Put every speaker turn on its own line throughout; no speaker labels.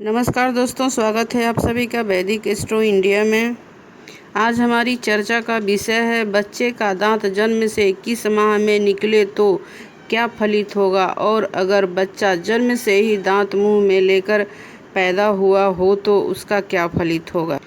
नमस्कार दोस्तों, स्वागत है आप सभी का वैदिक एस्ट्रो इंडिया में। आज हमारी चर्चा का विषय है बच्चे का दांत जन्म से 21 माह में निकले तो क्या फलित होगा, और अगर बच्चा जन्म से ही दांत मुंह में लेकर पैदा हुआ हो तो उसका क्या फलित होगा।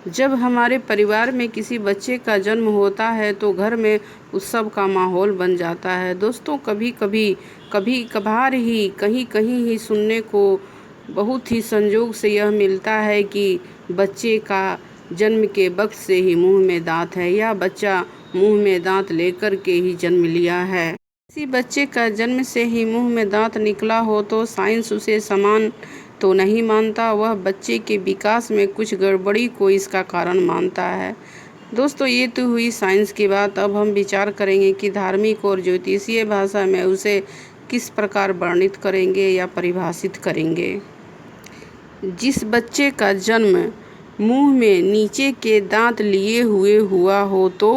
जब हमारे परिवार में किसी बच्चे का जन्म होता है तो घर में उत्सव का माहौल बन जाता है। दोस्तों, कभी कभार ही कहीं कहीं ही सुनने को बहुत ही संयोग से यह मिलता है कि बच्चे का जन्म के वक्त से ही मुंह में दांत है, या बच्चा मुंह में दांत लेकर के ही जन्म लिया है। किसी बच्चे का जन्म से ही मुंह में दांत निकला हो तो साइंस उसे समान तो नहीं मानता, वह बच्चे के विकास में कुछ गड़बड़ी को इसका कारण मानता है। दोस्तों, ये तो हुई साइंस की बात। अब हम विचार करेंगे कि धार्मिक और ज्योतिषीय भाषा में उसे किस प्रकार वर्णित करेंगे या परिभाषित करेंगे। जिस बच्चे का जन्म मुंह में नीचे के दांत लिए हुए हुआ हो तो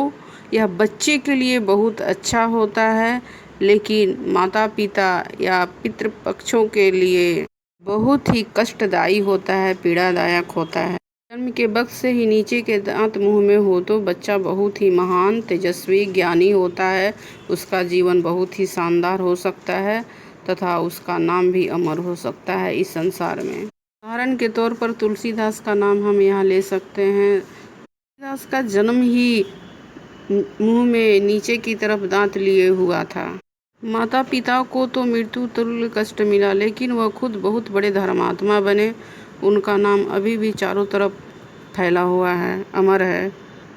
यह बच्चे के लिए बहुत अच्छा होता है, लेकिन माता पिता या पितृपक्षों के लिए बहुत ही कष्टदायी होता है, पीड़ादायक होता है। जन्म के वक्त से ही नीचे के दांत मुंह में हो तो बच्चा बहुत ही महान, तेजस्वी, ज्ञानी होता है। उसका जीवन बहुत ही शानदार हो सकता है तथा उसका नाम भी अमर हो सकता है इस संसार में। उदाहरण के तौर पर तुलसीदास का नाम हम यहाँ ले सकते हैं। तुलसीदास का जन्म ही मुंह में नीचे की तरफ दांत लिए हुआ था। माता पिता को तो मृत्यु तुल्य कष्ट मिला, लेकिन वह खुद बहुत बड़े धर्मात्मा बने। उनका नाम अभी भी चारों तरफ फैला हुआ है, अमर है।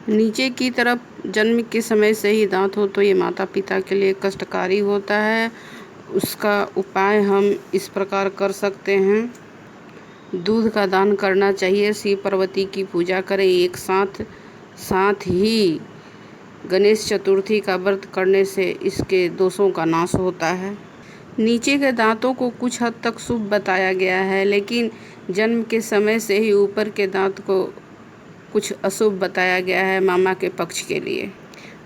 नीचे की तरफ जन्म के समय से ही दांत हो तो ये माता पिता के लिए कष्टकारी होता है। उसका उपाय हम इस प्रकार कर सकते हैं। दूध का दान करना चाहिए, शिव पार्वती की पूजा करें। एक साथ ही गणेश चतुर्थी का व्रत करने से इसके दोषों का नाश होता है। नीचे के दांतों को कुछ हद तक शुभ बताया गया है, लेकिन जन्म के समय से ही ऊपर के दांत को कुछ अशुभ बताया गया है मामा के पक्ष के लिए।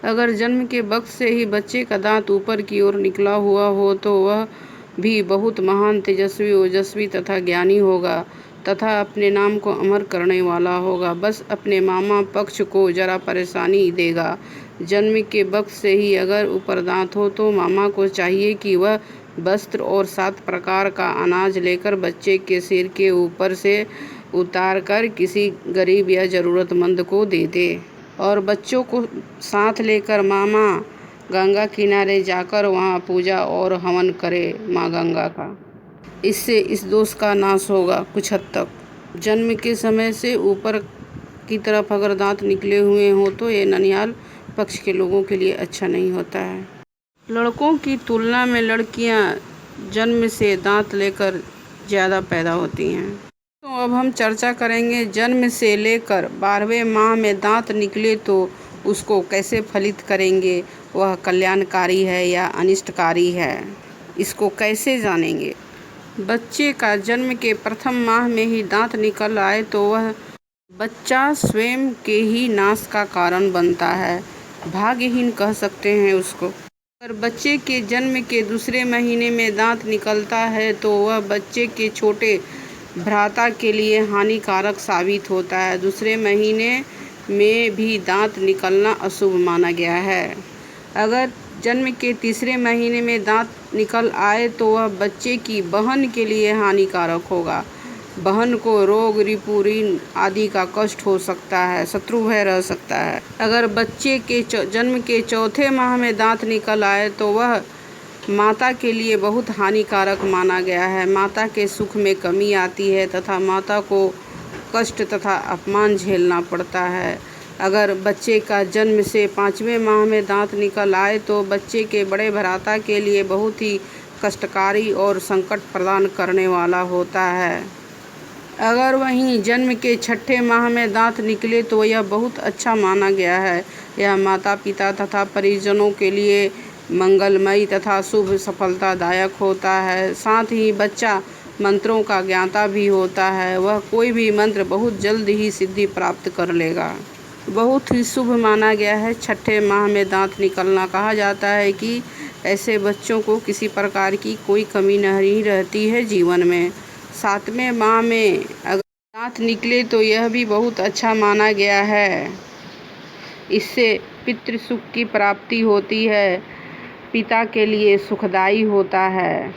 अगर जन्म के वक्त से ही बच्चे का दांत ऊपर की ओर निकला हुआ हो तो वह भी बहुत महान, तेजस्वी, ओजस्वी तथा ज्ञानी होगा तथा अपने नाम को अमर करने वाला होगा। बस अपने मामा पक्ष को जरा परेशानी देगा। जन्म के वक्त से ही अगर ऊपर दांत हो तो मामा को चाहिए कि वह वस्त्र और 7 प्रकार का अनाज लेकर बच्चे के सिर के ऊपर से उतार कर किसी गरीब या ज़रूरतमंद को दे दे, और बच्चों को साथ लेकर मामा गंगा किनारे जाकर वहाँ पूजा और हवन करे माँ गंगा का। इससे इस दोष का नाश होगा कुछ हद तक। जन्म के समय से ऊपर की तरफ अगर दांत निकले हुए हों तो ये ननिहाल पक्ष के लोगों के लिए अच्छा नहीं होता है। लड़कों की तुलना में लड़कियां जन्म से दांत लेकर ज़्यादा पैदा होती हैं। तो अब हम चर्चा करेंगे जन्म से लेकर 12वें माह में दांत निकले तो उसको कैसे फलित करेंगे, वह कल्याणकारी है या अनिष्टकारी है, इसको कैसे जानेंगे। बच्चे का जन्म के प्रथम माह में ही दांत निकल आए तो वह बच्चा स्वयं के ही नाश का कारण बनता है, भाग्यहीन कह सकते हैं उसको। अगर बच्चे के जन्म के दूसरे महीने में दांत निकलता है तो वह बच्चे के छोटे भ्राता के लिए हानिकारक साबित होता है। दूसरे महीने में भी दांत निकलना अशुभ माना गया है। अगर जन्म के तीसरे महीने में दांत निकल आए तो वह बच्चे की बहन के लिए हानिकारक होगा। बहन को रोग, रिपु, ऋण आदि का कष्ट हो सकता है, शत्रु भय रह सकता है। अगर बच्चे के जन्म के चौथे माह में दांत निकल आए तो वह माता के लिए बहुत हानिकारक माना गया है। माता के सुख में कमी आती है तथा माता को कष्ट तथा अपमान झेलना पड़ता है। अगर बच्चे का जन्म से 5वें माह में दांत निकल आए तो बच्चे के बड़े भ्राता के लिए बहुत ही कष्टकारी और संकट प्रदान करने वाला होता है। अगर वहीं जन्म के 6ठे माह में दांत निकले तो यह बहुत अच्छा माना गया है। यह माता पिता तथा परिजनों के लिए मंगलमयी तथा शुभ सफलतादायक होता है। साथ ही बच्चा मंत्रों का ज्ञाता भी होता है, वह कोई भी मंत्र बहुत जल्द ही सिद्धि प्राप्त कर लेगा। बहुत ही शुभ माना गया है 6ठे माह में दांत निकलना। कहा जाता है कि ऐसे बच्चों को किसी प्रकार की कोई कमी नहीं रहती है जीवन में। 7वें माह में अगर दांत निकले तो यह भी बहुत अच्छा माना गया है। इससे पितृ सुख की प्राप्ति होती है, पिता के लिए सुखदायी होता है।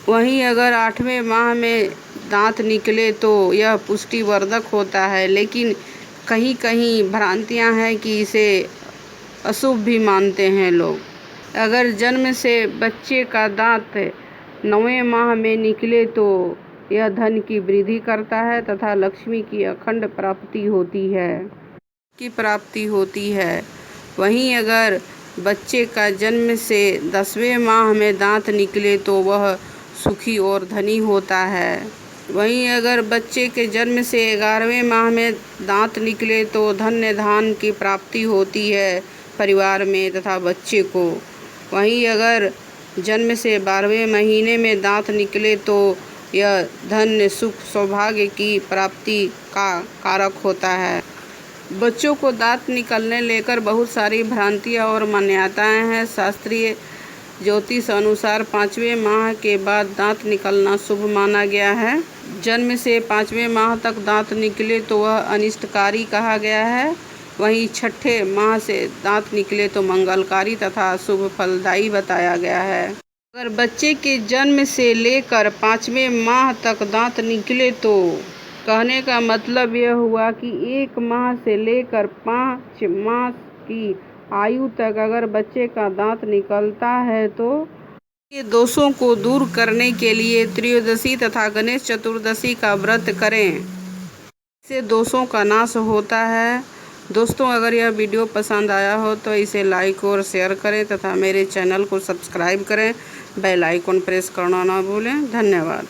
वहीं अगर 8वें माह में दांत निकले तो यह पुष्टिवर्धक होता है, लेकिन कहीं कहीं भ्रांतियां हैं कि इसे अशुभ भी मानते हैं लोग। अगर जन्म से बच्चे का दांत 9वें माह में निकले तो यह धन की वृद्धि करता है तथा लक्ष्मी की अखंड प्राप्ति होती है। वहीं अगर बच्चे का जन्म से 10वें माह में दांत निकले तो वह सुखी और धनी होता है। वहीं अगर बच्चे के जन्म से 11वें माह में दांत निकले तो धन्य धान की प्राप्ति होती है परिवार में तथा बच्चे को। वहीं अगर जन्म से 12वें महीने में दांत निकले तो यह धन्य सुख सौभाग्य की प्राप्ति का कारक होता है। बच्चों को दांत निकलने लेकर बहुत सारी भ्रांतियाँ और मान्यताएं हैं। शास्त्रीय ज्योतिष अनुसार 5वें माह के बाद दांत निकलना शुभ माना गया है। जन्म से 5वें माह तक दांत निकले तो वह अनिष्टकारी कहा गया है। वहीं 6ठे माह से दांत निकले तो मंगलकारी तथा शुभ फलदायी बताया गया है। अगर बच्चे के जन्म से लेकर 5वें माह तक दांत निकले तो कहने का मतलब यह हुआ कि 1 माह से लेकर 5 मास की आयु तक अगर बच्चे का दांत निकलता है तो ये दोषों को दूर करने के लिए त्रयोदशी तथा गणेश चतुर्दशी का व्रत करें। इससे दोषों का नाश होता है। दोस्तों, अगर यह वीडियो पसंद आया हो तो इसे लाइक और शेयर करें तथा मेरे चैनल को सब्सक्राइब करें। बेल आइकन प्रेस करना ना भूलें। धन्यवाद।